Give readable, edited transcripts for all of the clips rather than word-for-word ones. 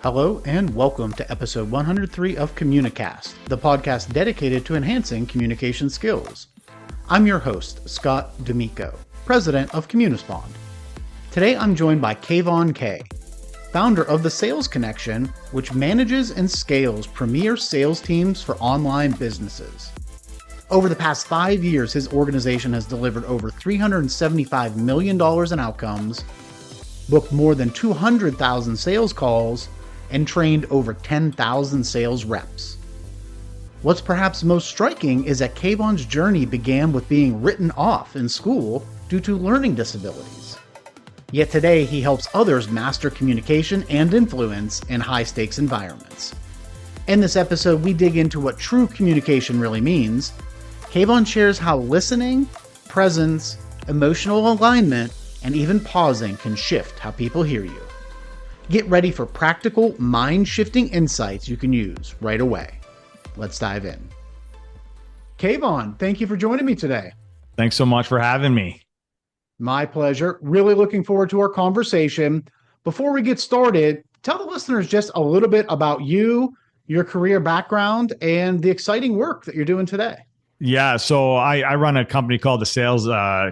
Hello and welcome to episode 103 of Communicast, the podcast dedicated to enhancing communication skills. I'm your host, Scott D'Amico, president of Communispond. Today I'm joined by Kayvon Kay, founder of The Sales Connection, which manages and scales premier sales teams for online businesses. Over the past 5 years, his organization has delivered over $375 million in outcomes, booked more than 200,000 sales calls, and trained over 10,000 sales reps. What's perhaps most striking is that Kayvon's journey began with being written off in school due to learning disabilities. Yet today he helps others master communication and influence in high-stakes environments. In this episode, we dig into what true communication really means. Kayvon shares how listening, presence, emotional alignment, and even pausing can shift how people hear you. Get ready for practical, mind-shifting insights you can use right away. Let's dive in. Kayvon, thank you for joining me today. Thanks so much for having me. My pleasure. Really looking forward to our conversation. Before we get started, tell the listeners just a little bit about you, your career background, and the exciting work that you're doing today. Yeah, so I run a company called the Sales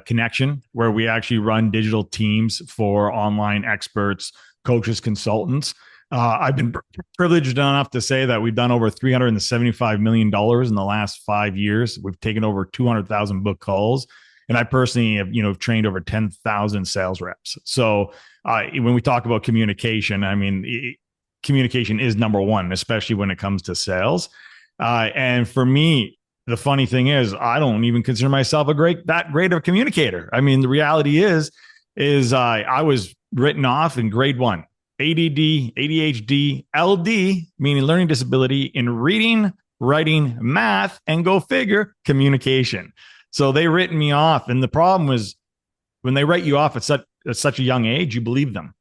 Connection, where we actually run digital teams for online experts, coaches, consultants. I've been privileged enough to say that we've done over $375 million in the last 5 years. We've taken over 200,000 book calls. And I personally have, trained over 10,000 sales reps. So when we talk about communication, communication is number one, especially when it comes to sales. And for me, the funny thing is, I don't even consider myself that great of a communicator. I mean, the reality is I was written off in grade 1, ADD, ADHD, LD, meaning learning disability, in reading, writing, math, and go figure, communication. So they written me off. And the problem was, when they write you off at such a young age, you believe them.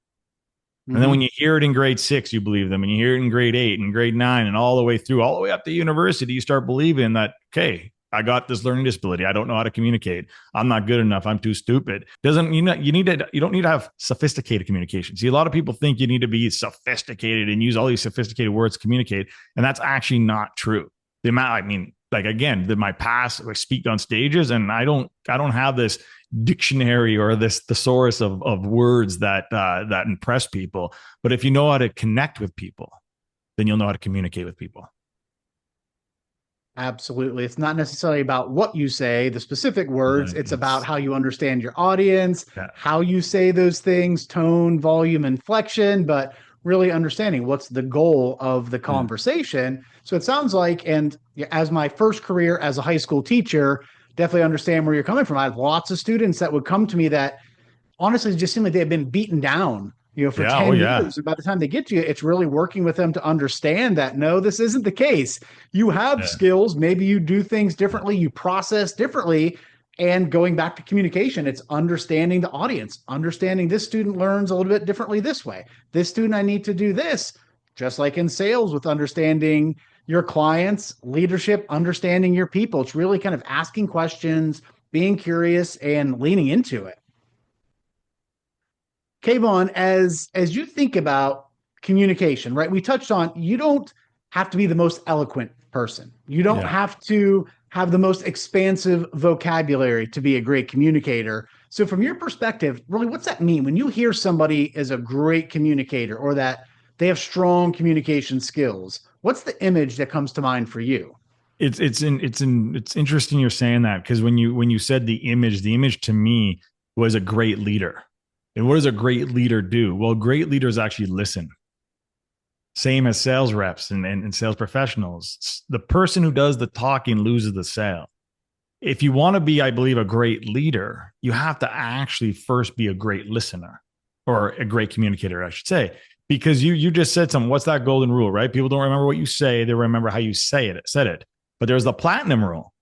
Mm-hmm. And then when you hear it in grade 6, you believe them. And you hear it in grade 8 and grade 9 and all the way up to university, you start believing that, okay, I got this learning disability. I don't know how to communicate. I'm not good enough. I'm too stupid. You don't need to have sophisticated communication. See, a lot of people think you need to be sophisticated and use all these sophisticated words to communicate. And that's actually not true. My past, I speak on stages, and I don't have this dictionary or this thesaurus of words that impress people. But if you know how to connect with people, then you'll know how to communicate with people. Absolutely. It's not necessarily about what you say, the specific words. It's about how you understand your audience, how you say those things, tone, volume, inflection, but really understanding what's the goal of the conversation. So it sounds like, and as my first career as a high school teacher, definitely understand where you're coming from. I have lots of students that would come to me that honestly just seem like they have been beaten down, for 10 years. And by the time they get to you, it's really working with them to understand that, no, this isn't the case. You have skills. Maybe you do things differently. You process differently. And going back to communication, it's understanding the audience, understanding this student learns a little bit differently this way. This student, I need to do this, just like in sales with understanding your clients, leadership, understanding your people. It's really kind of asking questions, being curious, and leaning into it. Kayvon, as you think about communication, right? We touched on, you don't have to be the most eloquent person. You don't have to have the most expansive vocabulary to be a great communicator. So from your perspective, really, what's that mean when you hear somebody is a great communicator or that they have strong communication skills? What's the image that comes to mind for you? It's interesting you're saying that, because when you said the image to me was a great leader. And what does a great leader do? Well, great leaders actually listen. Same as sales reps and sales professionals. The person who does the talking loses the sale. If you want to be, I believe, a great leader, you have to actually first be a great listener, or a great communicator, I should say, because you just said something. What's that golden rule, right? People don't remember what you say. They remember how you said it. But there's the platinum rule.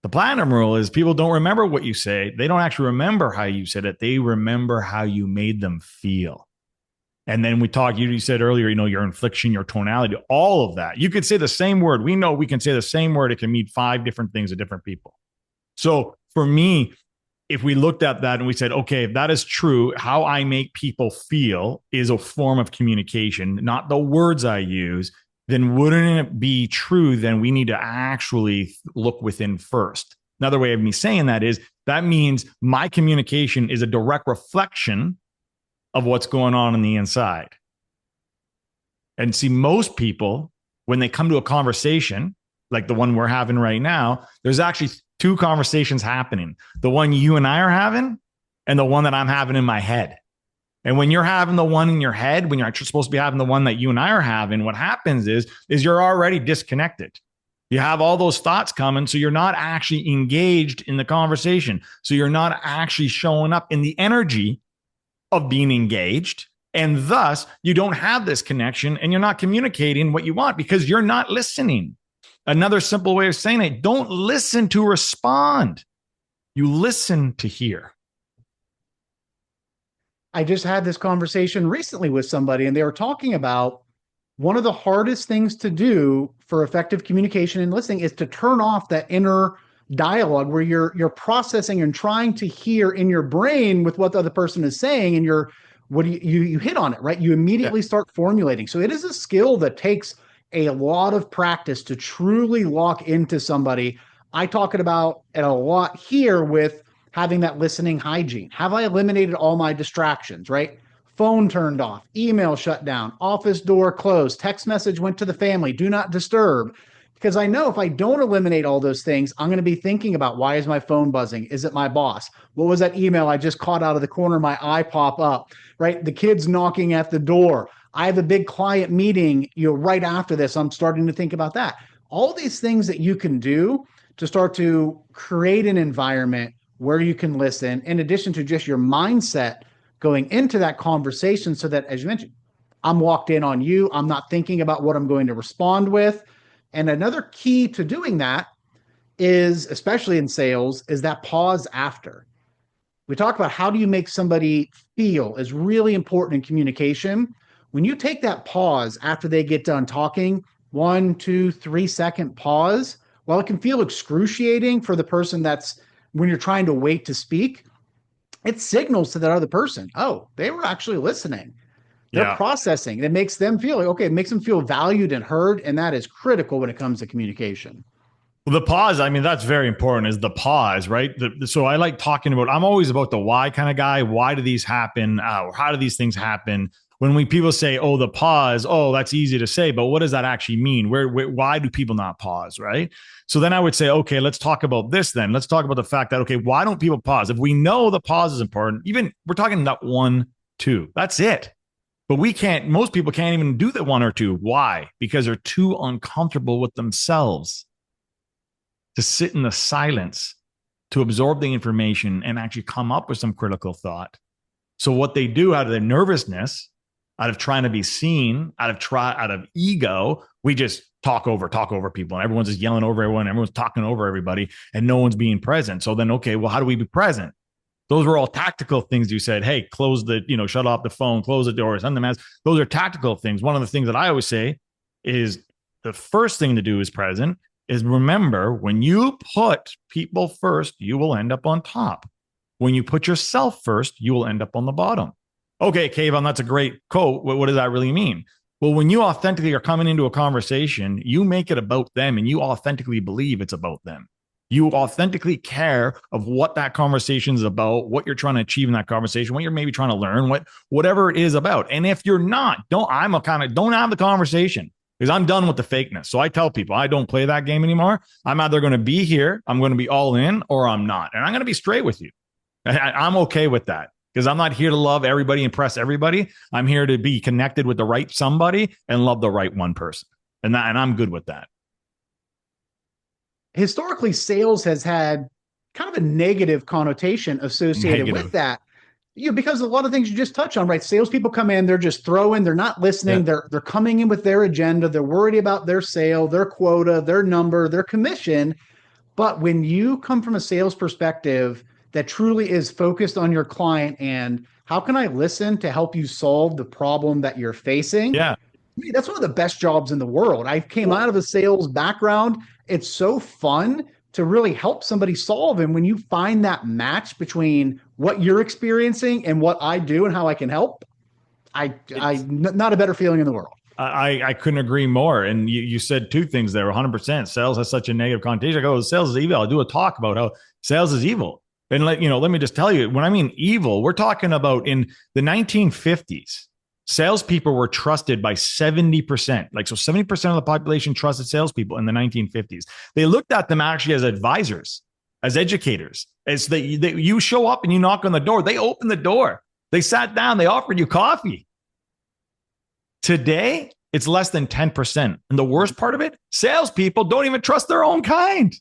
The platinum rule is people don't remember what you say. They don't actually remember how you said it. They remember how you made them feel. And then you said earlier, your inflection, your tonality, all of that. You could say the same word. We know we can say the same word. It can mean 5 different things to different people. So for me, if we looked at that and we said, okay, if that is true, how I make people feel is a form of communication, not the words I use, then wouldn't it be true? Then we need to actually look within first. Another way of me saying that is that means my communication is a direct reflection of what's going on the inside. And see, most people, when they come to a conversation like the one we're having right now, there's actually two conversations happening. The one you and I are having and the one that I'm having in my head. And when you're having the one in your head, when you're actually supposed to be having the one that you and I are having, what happens is you're already disconnected. You have all those thoughts coming, so you're not actually engaged in the conversation. So you're not actually showing up in the energy of being engaged. And thus, you don't have this connection and you're not communicating what you want because you're not listening. Another simple way of saying it, don't listen to respond. You listen to hear. I just had this conversation recently with somebody, and they were talking about one of the hardest things to do for effective communication and listening is to turn off that inner dialogue where you're processing and trying to hear in your brain with what the other person is saying, and you hit on it, right? You immediately start formulating. So it is a skill that takes a lot of practice to truly lock into somebody. I talk about it a lot here with having that listening hygiene. Have I eliminated all my distractions, right? Phone turned off, email shut down, office door closed, text message went to the family, do not disturb. Because I know if I don't eliminate all those things, I'm going to be thinking about, why is my phone buzzing? Is it my boss? What was that email I just caught out of the corner of my eye pop up, right? The kids knocking at the door. I have a big client meeting, right after this. I'm starting to think about that. All these things that you can do to start to create an environment where you can listen, in addition to just your mindset going into that conversation, so that, as you mentioned, I'm locked in on you. I'm not thinking about what I'm going to respond with. And another key to doing that is, especially in sales, is that pause after. We talk about how do you make somebody feel is really important in communication. When you take that pause after they get done talking, 1, 2, 3 second pause, while it can feel excruciating for the person that's when you're trying to wait to speak, it signals to that other person, oh, they were actually listening. They're processing. It makes them feel like, okay, it makes them feel valued and heard. And that is critical when it comes to communication. Well, the pause, I mean, that's very important, is the pause, right? So I like talking about, I'm always about the why kind of guy. Why do these happen? Or how do these things happen? When people say, oh, the pause, oh, that's easy to say, but what does that actually mean? Why do people not pause, right? So then I would say, okay, let's talk about this then. Let's talk about the fact that, okay, why don't people pause? If we know the pause is important, even we're talking about 1, 2, that's it. But most people can't even do the 1 or 2. Why? Because they're too uncomfortable with themselves to sit in the silence, to absorb the information and actually come up with some critical thought. So what they do out of their nervousness, out of trying to be seen, out of ego, we just talk over people, and everyone's just yelling over everyone. Everyone's talking over everybody, and no one's being present. So then, okay, well, how do we be present? Those were all tactical things you said. Hey, shut off the phone, close the door, send the mask. Those are tactical things. One of the things that I always say is the first thing to do is present is remember, when you put people first, you will end up on top. When you put yourself first, you will end up on the bottom. Okay, Kayvon, that's a great quote. What does that really mean? Well, when you authentically are coming into a conversation, you make it about them and you authentically believe it's about them. You authentically care of what that conversation is about, what you're trying to achieve in that conversation, what you're maybe trying to learn, whatever it is about. And if you're not, don't have the conversation, because I'm done with the fakeness. So I tell people I don't play that game anymore. I'm either going to be here, I'm going to be all in, or I'm not. And I'm going to be straight with you. I'm okay with that, because I'm not here to love everybody, impress everybody. I'm here to be connected with the right somebody and love the right one person. And I'm good with that. Historically, sales has had kind of a negative connotation associated with that. Because a lot of things you just touch on, right? Salespeople come in, they're just throwing, they're not listening. They're coming in with their agenda. They're worried about their sale, their quota, their number, their commission. But when you come from a sales perspective that truly is focused on your client and how can I listen to help you solve the problem that you're facing? Yeah. That's one of the best jobs in the world. I came out of a sales background. It's so fun to really help somebody solve. And when you find that match between what you're experiencing and what I do and how I can help, not a better feeling in the world. I couldn't agree more. And you said two things there, 100%. Sales has such a negative connotation. I go, sales is evil. I'll do a talk about how sales is evil. And let me just tell you, when I mean evil, we're talking about in the 1950s, salespeople were trusted by 70%. So 70% of the population trusted salespeople in the 1950s. They looked at them actually as advisors, as educators. As you show up and you knock on the door, they open the door. They sat down, they offered you coffee. Today, it's less than 10%. And the worst part of it, salespeople don't even trust their own kind.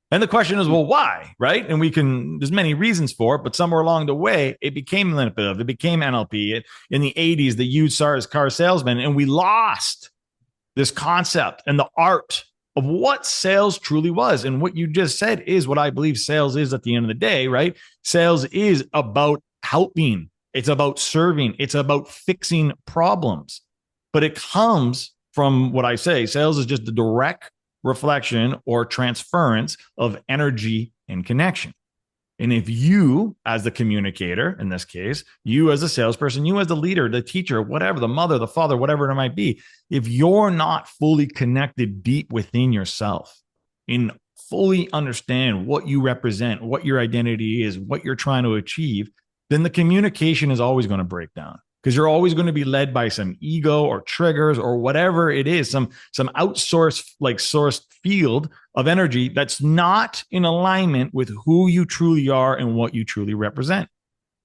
And the question is, well, why? Right? And there's many reasons for it, but somewhere along the way, it became manipulative. It became NLP. In the 80s, the used car salesman, and we lost this concept and the art of what sales truly was. And what you just said is what I believe sales is at the end of the day, right? Sales is about helping. It's about serving. It's about fixing problems. But it comes from what I say. Sales is just the direct reflection or transference of energy and connection. And if you, as the communicator, in this case, you as a salesperson, you as the leader, the teacher, whatever, the mother, the father, whatever it might be, if you're not fully connected deep within yourself and fully understand what you represent, what your identity is, what you're trying to achieve, then the communication is always going to break down, because you're always going to be led by some ego or triggers or whatever it is, some outsourced, sourced field of energy that's not in alignment with who you truly are and what you truly represent.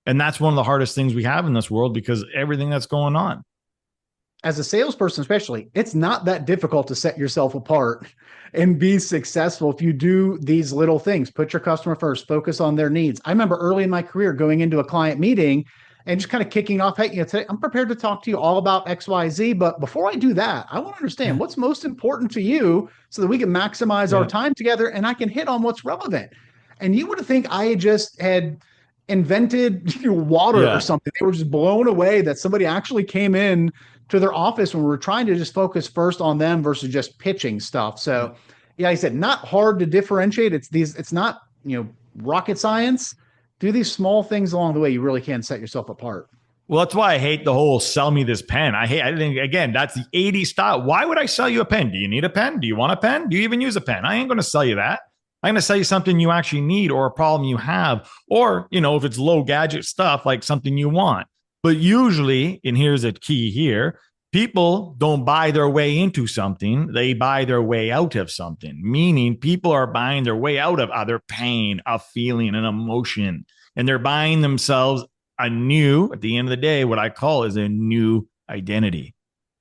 And that's one of the hardest things we have in this world, because everything that's going on. As a salesperson, especially, it's not that difficult to set yourself apart and be successful if you do these little things. Put your customer first, focus on their needs. I remember early in my career going into a client meeting and just kind of kicking off, hey, today I'm prepared to talk to you all about XYZ, but before I do that, I want to understand what's most important to you so that we can maximize our time together and I can hit on what's relevant. And you would think I just had invented water or something. They were just blown away that somebody actually came in to their office when we were trying to just focus first on them versus just pitching stuff. So yeah, I said, not hard to differentiate. It's not, rocket science. Do these small things along the way. You really can set yourself apart. Well, that's why I hate the whole sell me this pen. I think, again, that's the 80s style. Why would I sell you a pen? Do you need a pen? Do you want a pen? Do you even use a pen? I ain't going to sell you that. I'm going to sell you something you actually need, or a problem you have, or, if it's low gadget stuff, like something you want. But usually, and here's a key here, people don't buy their way into something. They buy their way out of something, meaning people are buying their way out of other pain, a feeling, an emotion, and they're buying themselves at the end of the day, what I call is a new identity.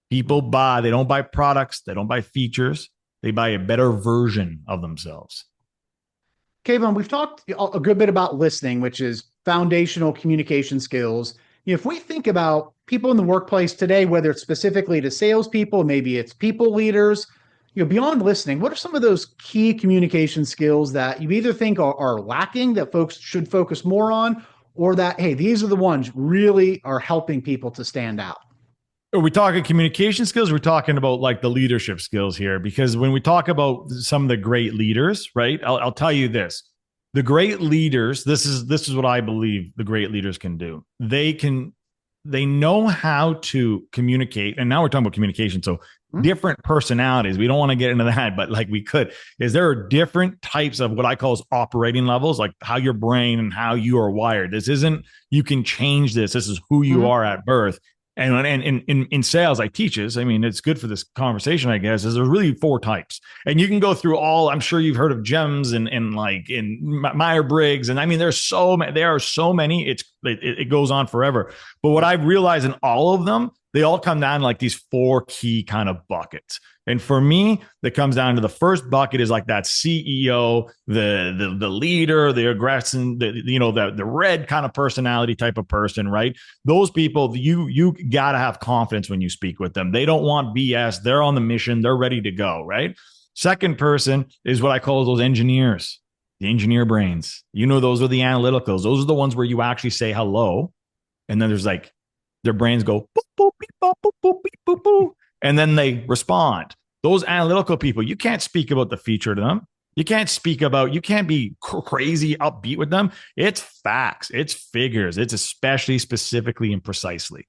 People they don't buy products. They don't buy features. They buy a better version of themselves. Kayvon, we've talked a good bit about listening, which is foundational communication skills. If we think about people in the workplace today, whether it's specifically to salespeople, maybe it's people leaders, beyond listening, what are some of those key communication skills that you either think are lacking that folks should focus more on, or that, hey, these are the ones really are helping people to stand out? Are we talking communication skills? We're talking about the leadership skills here, because when we talk about some of the great leaders, right? I'll tell you this: the great leaders. This is what I believe the great leaders can do. They know how to communicate, and now we're talking about communication. So different personalities. We don't want to get into that, but we could. There are different types of what I call operating levels, like how your brain and how you are wired. This isn't you can change this. This is who you are at birth. And in sales, I teach this. I mean, it's good for this conversation, I guess, is there's really 4 types. And you can go through all, I'm sure you've heard of GEMS and in Myers-Briggs. And I mean, there are so many, it goes on forever. But what I've realized in all of them, they all come down to these 4 key kind of buckets. And for me, that comes down to the first bucket is that CEO, the leader, the aggressive, the red kind of personality type of person, right? Those people, you gotta have confidence when you speak with them. They don't want BS. They're on the mission. They're ready to go, right? Second person is what I call those engineers, the engineer brains. Those are the analyticals. Those are the ones where you actually say hello, and then there's their brains go boop, boop, beep, boop, boop, boop, beep, boop, boop, and then they respond. Those analytical people, you can't speak about the feature to them. You can't speak about, you can't be crazy upbeat with them. It's facts, it's figures, it's especially specifically and precisely.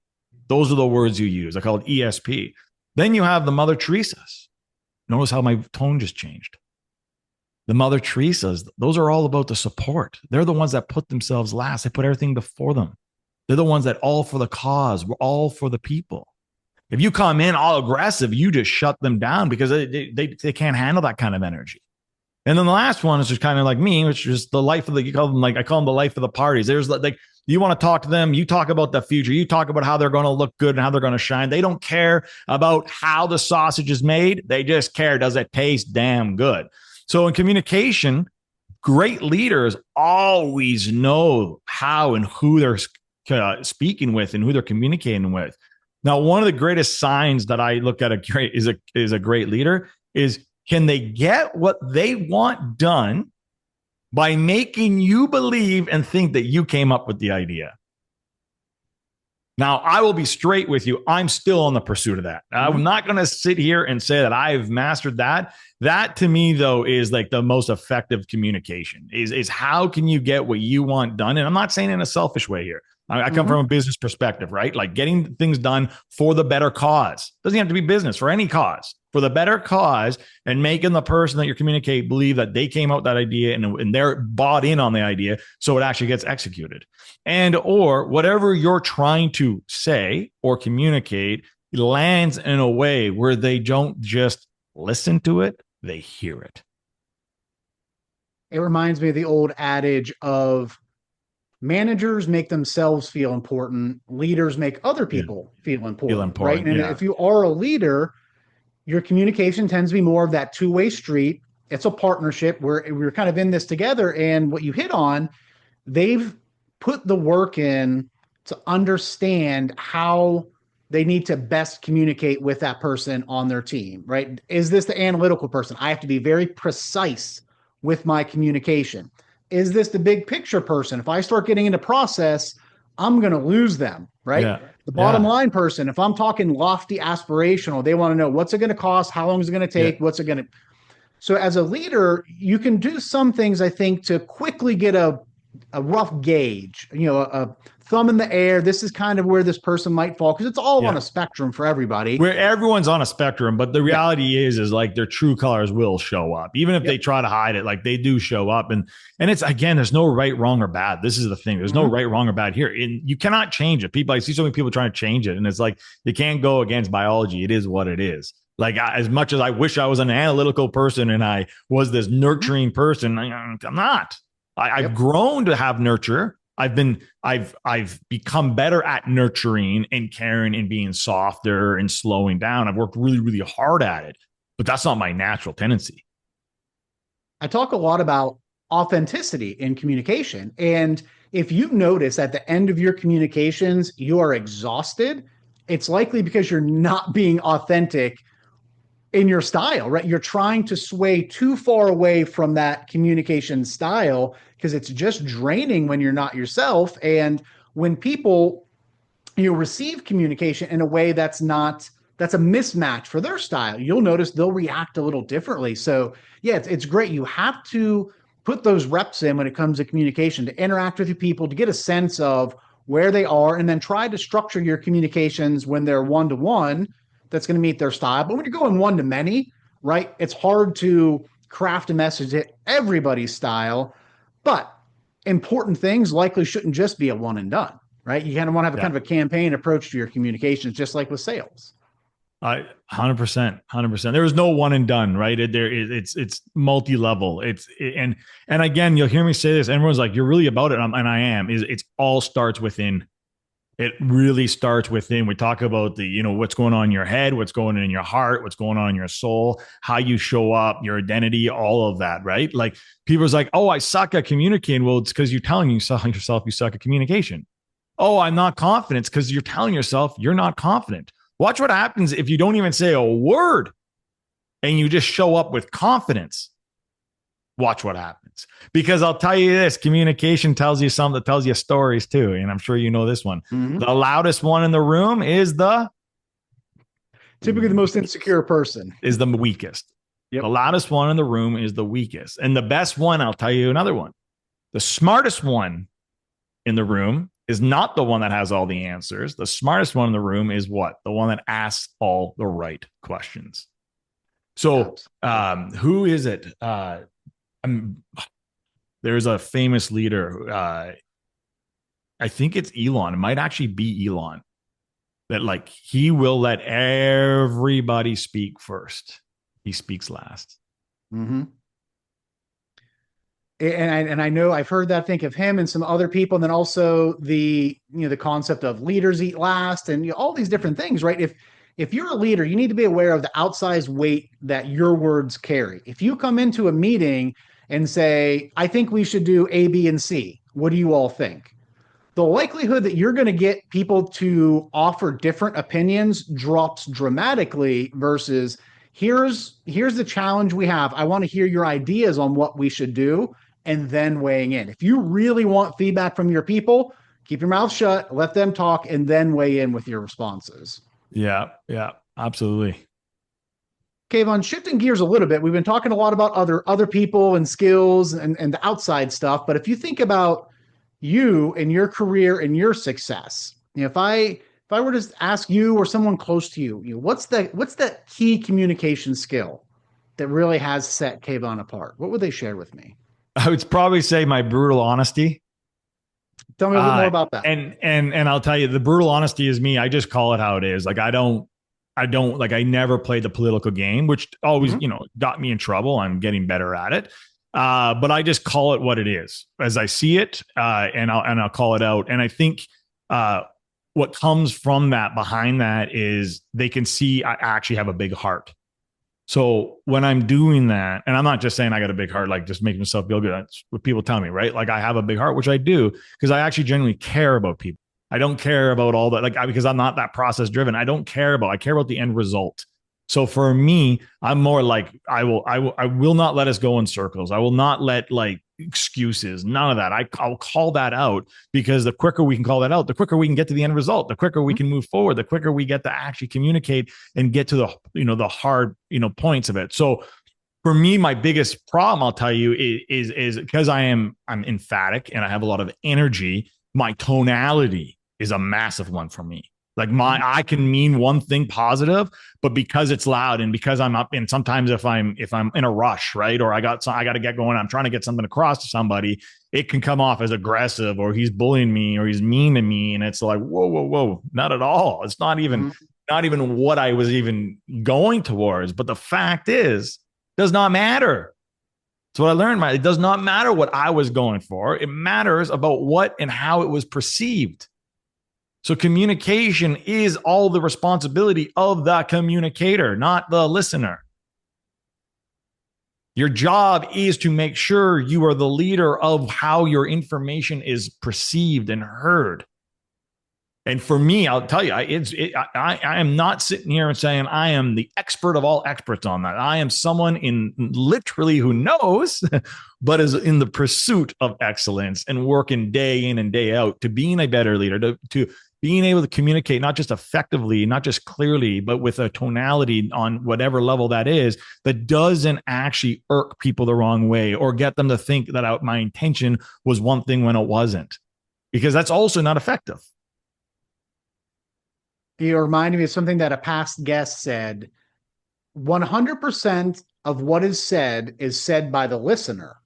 Those are the words you use. I call it ESP. Then you have the Mother Teresa's. Notice how my tone just changed. The Mother Teresa's, those are all about the support. They're the ones that put themselves last. They put everything before them. They're the ones that all for the cause. We're all for the people. If you come in all aggressive, you just shut them down because they can't handle that kind of energy. And then the last one is just kind of like me, which is the life of the, you call them like, I call them the life of the parties. There's like, you want to talk to them, you talk about the future, you talk about how they're going to look good and how they're going to shine. They don't care about how the sausage is made. They just care, does it taste damn good? So in communication, great leaders always know how and who they're speaking with and who they're communicating with. Now, one of the greatest signs that I look at is a great leader is, can they get what they want done by making you believe and think that you came up with the idea? Now, I will be straight with you. I'm still on the pursuit of that. I'm not going to sit here and say that I've mastered that. That to me, though, is like the most effective communication is how can you get what you want done? And I'm not saying in a selfish way here. I come from a business perspective, right? Like getting things done for the better cause. Doesn't have to be business, for any cause, for the better cause, and making the person that you're communicating believe that they came out with that idea and they're bought in on the idea, so it actually gets executed. And or whatever you're trying to say or communicate lands in a way where they don't just listen to it, they hear it. It reminds me of the old adage of managers make themselves feel important, leaders make other people feel important, right? And if you are a leader, your communication tends to be more of that two-way street. It's a partnership where we're kind of in this together. And what you hit on, they've put the work in to understand how they need to best communicate with that person on their team, right? Is this the analytical person? I have to be very precise with my communication. Is this the big picture person? If I start getting into process, I'm going to lose them, right? Yeah. The bottom line person, if I'm talking lofty aspirational, they want to know what's it going to cost? How long is it going to take? What's it going to... So as a leader, you can do some things, I think, to quickly get a rough gauge, a thumb in the air. This is kind of where this person might fall, because it's all on a spectrum for everybody. Where everyone's on a spectrum, but the reality is like their true colors will show up. Even if they try to hide it, like they do show up. And it's, again, there's no right, wrong, or bad. This is the thing. There's no right, wrong, or bad here. And you cannot change it. I see so many people trying to change it. And it's like, you can't go against biology. It is what it is. Like, as much as I wish I was an analytical person and I was this nurturing person, I'm not. I've grown to have nurture. I've become better at nurturing and caring and being softer and slowing down. I've worked really, really hard at it, but that's not my natural tendency. I talk a lot about authenticity in communication. And if you notice at the end of your communications, you are exhausted, it's likely because you're not being authentic in your style, right? You're trying to sway too far away from that communication style because it's just draining when you're not yourself. And when people, receive communication in a way that's a mismatch for their style, you'll notice they'll react a little differently. So yeah, it's great. You have to put those reps in when it comes to communication, to interact with your people, to get a sense of where they are, and then try to structure your communications when they're one-to-one that's going to meet their style. But when you're going one-to-many, right, it's hard to craft a message at everybody's style. But important things likely shouldn't just be a one and done, right? You kind of want to have kind of a campaign approach to your communications, just like with sales. 100%. There is no one and done, right? It's multi-level. And again, you'll hear me say this. Everyone's like, "You're really about it," and I am. It's all starts within. It really starts within. We talk about what's going on in your head, what's going on in your heart, what's going on in your soul, how you show up, your identity, all of that, right? Like people's like, "Oh, I suck at communicating." Well, it's because you're telling yourself you suck at communication. "Oh, I'm not confident." It's because you're telling yourself you're not confident. Watch what happens if you don't even say a word and you just show up with confidence. Watch what happens. Because I'll tell you this, communication tells you something that tells you stories too. And I'm sure you know this one. Mm-hmm. The loudest one in the room is typically the most insecure person. Is the weakest. Yep. The loudest one in the room is the weakest. And the best one, I'll tell you another one. The smartest one in the room is not the one that has all the answers. The smartest one in the room is what? The one that asks all the right questions. So, who is it? There's a famous leader. I think it's Elon. It might actually be Elon. That like he will let everybody speak first. He speaks last. Mm-hmm. And I know I've heard that, think of him and some other people, and then also the concept of leaders eat last, and all these different things, right? If you're a leader, you need to be aware of the outsized weight that your words carry. If you come into a meeting and say, I think we should do A, B, and C, what do you all think? The likelihood that you're going to get people to offer different opinions drops dramatically versus here's the challenge we have. I want to hear your ideas on what we should do, and then weighing in. If you really want feedback from your people, keep your mouth shut, let them talk, and then weigh in with your responses. Yeah, absolutely. Kayvon, shifting gears a little bit, we've been talking a lot about other people and skills and the outside stuff. But if you think about you and your career and your success, if I were to ask you or someone close to you, what's that key communication skill that really has set Kayvon apart? What would they share with me? I would probably say my brutal honesty. Tell me a little more about that. And I'll tell you, the brutal honesty is me. I just call it how it is. Like I never played the political game, which always, got me in trouble. I'm getting better at it. But I just call it what it is as I see it. And I'll call it out. And I think, what comes from that behind that is they can see I actually have a big heart. So when I'm doing that, and I'm not just saying I got a big heart, like just making myself feel good. That's what people tell me, right? Like I have a big heart, which I do, because I actually genuinely care about people. I don't care about all that, because I'm not that process driven. I care about the end result. So for me, I'm more like, I will not let us go in circles. I will not let excuses, none of that. I'll call that out, because the quicker we can call that out, the quicker we can get to the end result, the quicker we can move forward, the quicker we get to actually communicate and get to the hard, points of it. So for me, my biggest problem, I'll tell you, is because I'm emphatic and I have a lot of energy. My tonality is a massive one for me. Like I can mean one thing positive, but because it's loud and because I'm up, and sometimes if I'm in a rush, right, or I got to get going, I'm trying to get something across to somebody, it can come off as aggressive, or he's bullying me, or he's mean to me, and it's like whoa, not at all. It's not even what I was even going towards. But the fact is, does not matter. That's what I learned. It does not matter what I was going for. It matters about what and how it was perceived. So communication is all the responsibility of the communicator, not the listener. Your job is to make sure you are the leader of how your information is perceived and heard. And for me, I'll tell you, I am not sitting here and saying I am the expert of all experts on that. I am someone in literally who knows, but is in the pursuit of excellence and working day in and day out to being a better leader, to being able to communicate not just effectively, not just clearly, but with a tonality on whatever level that is, that doesn't actually irk people the wrong way or get them to think that my intention was one thing when it wasn't, because that's also not effective. You reminded me of something that a past guest said. 100% of what is said by the listener.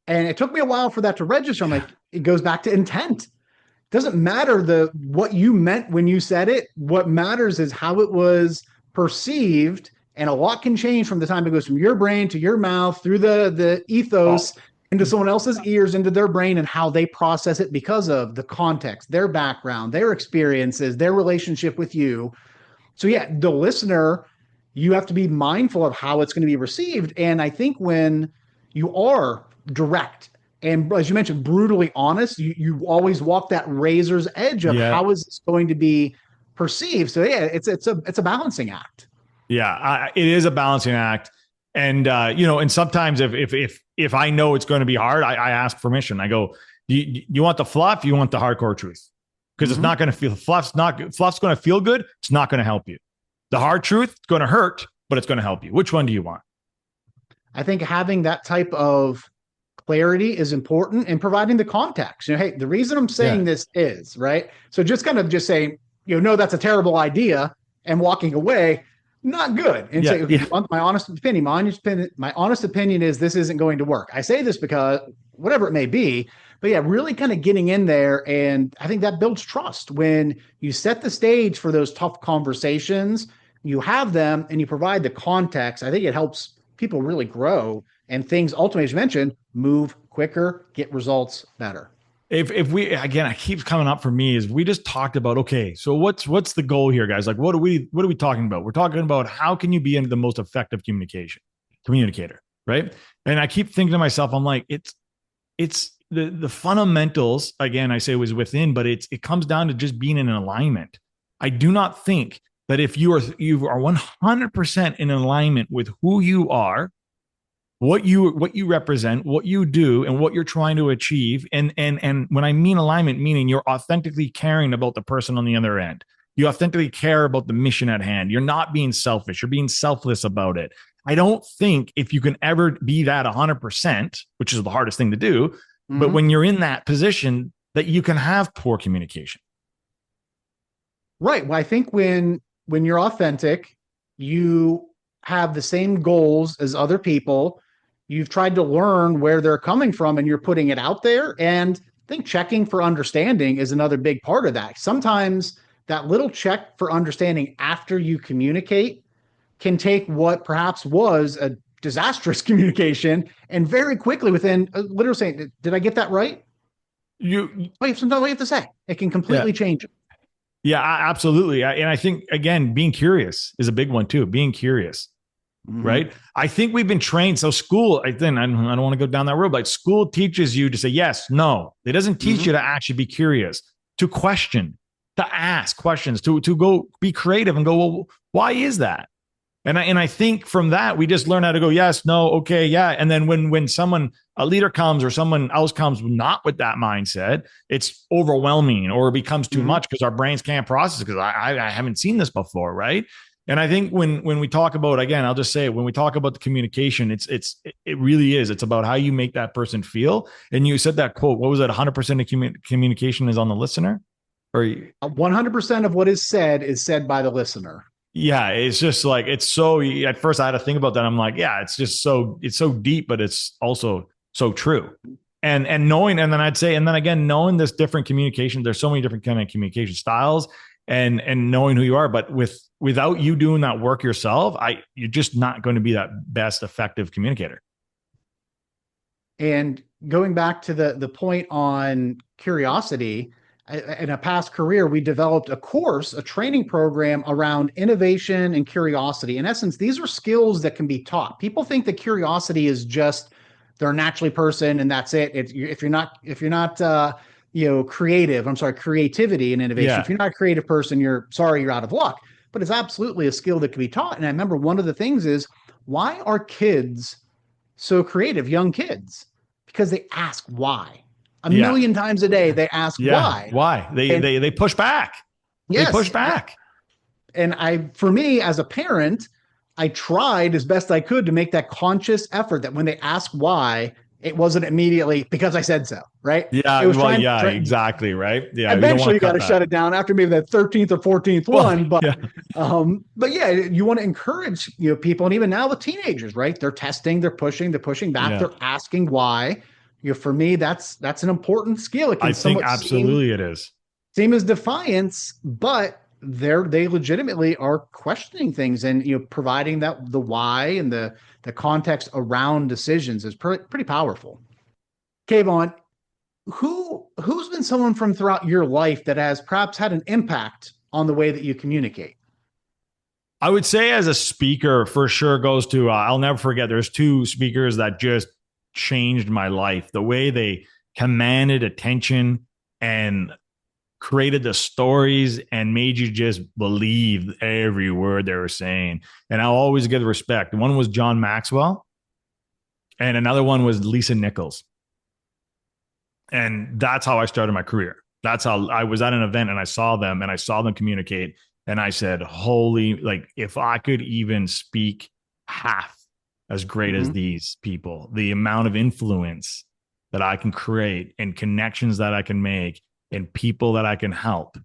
And it took me a while for that to register. I'm like, it goes back to intent. It doesn't matter what you meant when you said it. What matters is how it was perceived. And a lot can change from the time it goes from your brain to your mouth, through the ethos, into someone else's ears, into their brain, and how they process it because of the context, their background, their experiences, their relationship with you. So yeah, the listener, you have to be mindful of how it's going to be received. And I think when you are direct and, as you mentioned, brutally honest, you always walk that razor's edge of how is this going to be perceived. So yeah, it's a balancing act. Yeah, it is a balancing act. And, and sometimes if I know it's going to be hard, I ask permission. I go, do you want the fluff? You want the hardcore truth? Because it's not going to feel, fluff's going to feel good. It's not going to help you. The hard truth is going to hurt, but it's going to help you. Which one do you want? I think having that type of clarity is important and providing the context. Hey, the reason I'm Yeah. saying this is right. So just kind of just saying, no, that's a terrible idea and walking away, not good. And Yeah. say, okay, Yeah. my honest opinion, my honest opinion is this isn't going to work. I say this because whatever it may be, but yeah, really kind of getting in there. And I think that builds trust when you set the stage for those tough conversations, you have them and you provide the context. I think it helps people really grow and things ultimately, as you mentioned, move quicker, get results better. If we, again, it keeps coming up for me is we just talked about, okay, so what's the goal here, guys? Like, what are we talking about? We're talking about how can you be in the most effective communicator, right? And I keep thinking to myself, I'm like, it's the fundamentals, again, I say was within, but it comes down to just being in an alignment. I do not think that if you are 100% in alignment with who you are, what you represent, what you do, and what you're trying to achieve. And when I mean alignment, meaning you're authentically caring about the person on the other end. You authentically care about the mission at hand. You're not being selfish. You're being selfless about it. I don't think if you can ever be that 100%, which is the hardest thing to do, but Mm-hmm. when you're in that position, that you can have poor communication. Right. Well, I think when you're authentic, you have the same goals as other people. You've tried to learn where they're coming from and you're putting it out there. And I think checking for understanding is another big part of that. Sometimes that little check for understanding after you communicate can take what perhaps was a disastrous communication and very quickly within literally saying, did I get that right? You, Oh, you have something you have to say. It can yeah, completely change it. yeah, absolutely. And I think again, being curious is a big one too. Being curious. Mm-hmm. Right? I think we've been trained. So school, I don't want to go down that road, but school teaches you to say yes, no. It doesn't teach Mm-hmm. you to actually be curious, to question, to ask questions, to go be creative and go, well, why is that? And I think from that we just learn how to go yes, no, okay, yeah. And then when someone a leader comes or someone else comes not with that mindset, it's overwhelming or it becomes too Mm-hmm. much because our brains can't process it because I haven't seen this before, right? And I think when we talk about, again, I'll just say it, when we talk about the communication, it really is. It's about how you make that person feel. And you said that quote. What was it? 100% of communication is on the listener. Or 100% of what is said by the listener. yeah, it's just like it's so. At first, I had to think about that. I'm like, yeah, it's so deep, but it's also so true. And knowing, and then I'd say, and then again, knowing this different communication. There's so many different kind of communication styles, and knowing who you are. But without you doing that work yourself, you're just not going to be that best effective communicator. And going back to the point on curiosity, in a past career, we developed a course, a training program around innovation and curiosity. In essence, these are skills that can be taught. People think that curiosity is just they're a naturally person and that's it. If you're not creative, I'm sorry, creativity and innovation. If Yeah, you're not a creative person, you're sorry, you're out of luck. But it's absolutely a skill that can be taught. And I remember one of the things is why are kids so creative, young kids? Because they ask why. A yeah, million times a day, they ask yeah. why. Why And they push back? They push yes, back. for me as a parent, I tried as best I could to make that conscious effort that when they ask why, it wasn't immediately because I said so, right? It Yeah, was well, yeah, exactly, right. Yeah, you don't want eventually you to got cut to that. shut it down after maybe that 13th or 14th Well, one. yeah, But yeah, you want to encourage people, and even now with teenagers, right? They're testing, they're pushing back, yeah. they're asking why. For me, that's an important skill. It I can think somewhat absolutely it is. seem as defiance, but they legitimately are questioning things and providing that the why and the context around decisions is pretty powerful. Kayvon, who's been someone from throughout your life that has perhaps had an impact on the way that you communicate? I would say as a speaker, for sure goes to, I'll never forget, there's two speakers that just changed my life. The way they commanded attention and created the stories and made you just believe every word they were saying. And I'll always give respect. One was John Maxwell, and another one was Lisa Nichols. And that's how I started my career. That's how I was at an event and I saw them and I saw them communicate. And I said, holy, like if I could even speak half as great as these people. The amount of influence that I can create and connections that I can make and people that I can help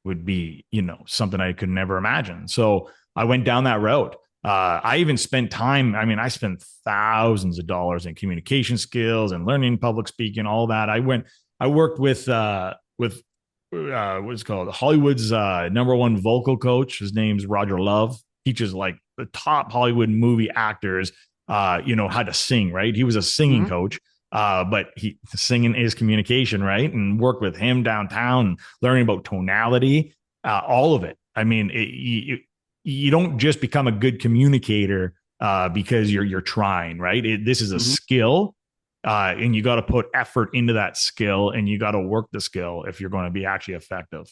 would be, something I could never imagine. So I went down that road. I even spent time. I mean, I spent thousands of dollars in communication skills and learning public speaking, all that. I worked with what's called Hollywood's number one vocal coach. His name's Roger Love. Teaches like the top Hollywood movie actors, how to sing, right? He was a singing coach. But singing is communication, right? And work with him downtown, learning about tonality, all of it. I mean, you don't just become a good communicator because you're trying, right? This is a skill, and you got to put effort into that skill, and you got to work the skill if you're going to be actually effective.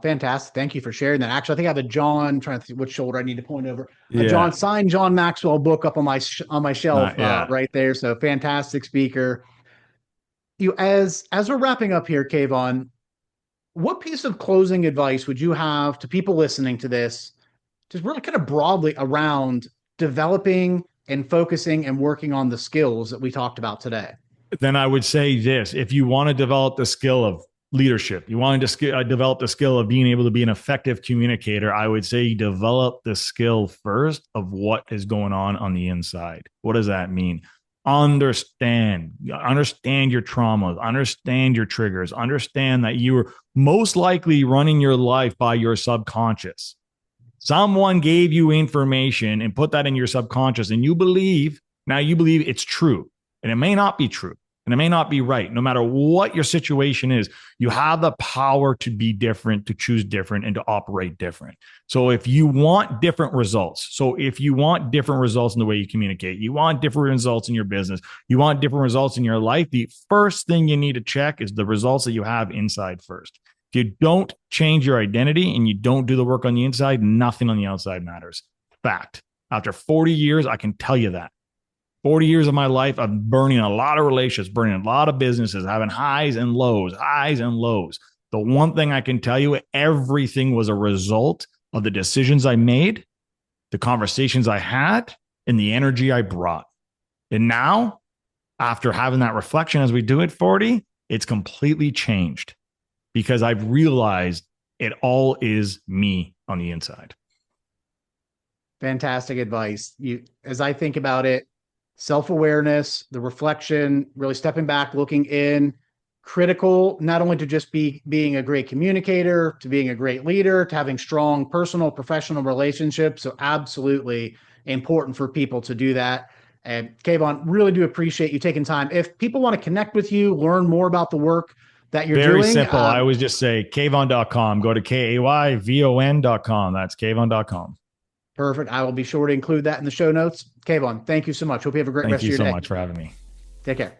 Fantastic. Thank you for sharing that. Actually, I think I have a John, trying to think which shoulder I need to point over. A signed John Maxwell book up on my shelf right there. So fantastic speaker. As we're wrapping up here, Kayvon, what piece of closing advice would you have to people listening to this, just really kind of broadly around developing and focusing and working on the skills that we talked about today? Then I would say this: if you want to develop the skill of leadership, you want to develop the skill of being able to be an effective communicator, I would say develop the skill first of what is going on the inside. What does that mean? Understand your traumas, understand your triggers, understand that you are most likely running your life by your subconscious. Someone gave you information and put that in your subconscious, and you believe it's true, and it may not be true. And it may not be right. No matter what your situation is, you have the power to be different, to choose different, and to operate different. So if you want different results, in the way you communicate, you want different results in your business, you want different results in your life, the first thing you need to check is the results that you have inside first. If you don't change your identity and you don't do the work on the inside, nothing on the outside matters. Fact. After 40 years, I can tell you that. 40 years of my life, I'm burning a lot of relationships, burning a lot of businesses, having highs and lows. The one thing I can tell you, everything was a result of the decisions I made, the conversations I had, and the energy I brought. And now, after having that reflection as we do at 40, it's completely changed because I've realized it all is me on the inside. Fantastic advice. As I think about it, self-awareness, the reflection, really stepping back, looking in, critical, not only to just being a great communicator, to being a great leader, to having strong personal, professional relationships. So absolutely important for people to do that. And Kayvon, really do appreciate you taking time. If people want to connect with you, learn more about the work that you're doing. Very simple. I always just say Kayvon.com. Go to KAYVON.com. That's Kayvon.com. Perfect. I will be sure to include that in the show notes. Kayvon, thank you so much. Hope you have a great rest of your day. Thank you so much for having me. Take care.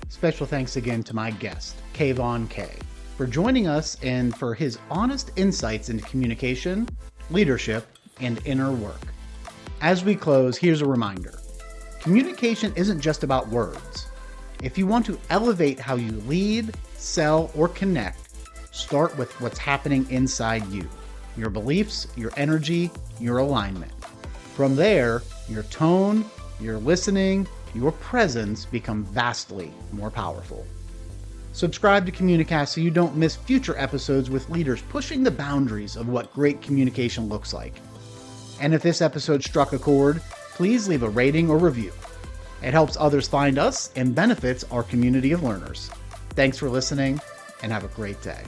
Special thanks again to my guest, Kayvon Kay, for joining us and for his honest insights into communication, leadership, and inner work. As we close, here's a reminder. Communication isn't just about words. If you want to elevate how you lead, sell, or connect, start with what's happening inside you. Your beliefs, your energy, your alignment. From there, your tone, your listening, your presence become vastly more powerful. Subscribe to Communicast so you don't miss future episodes with leaders pushing the boundaries of what great communication looks like. And if this episode struck a chord, please leave a rating or review. It helps others find us and benefits our community of learners. Thanks for listening and have a great day.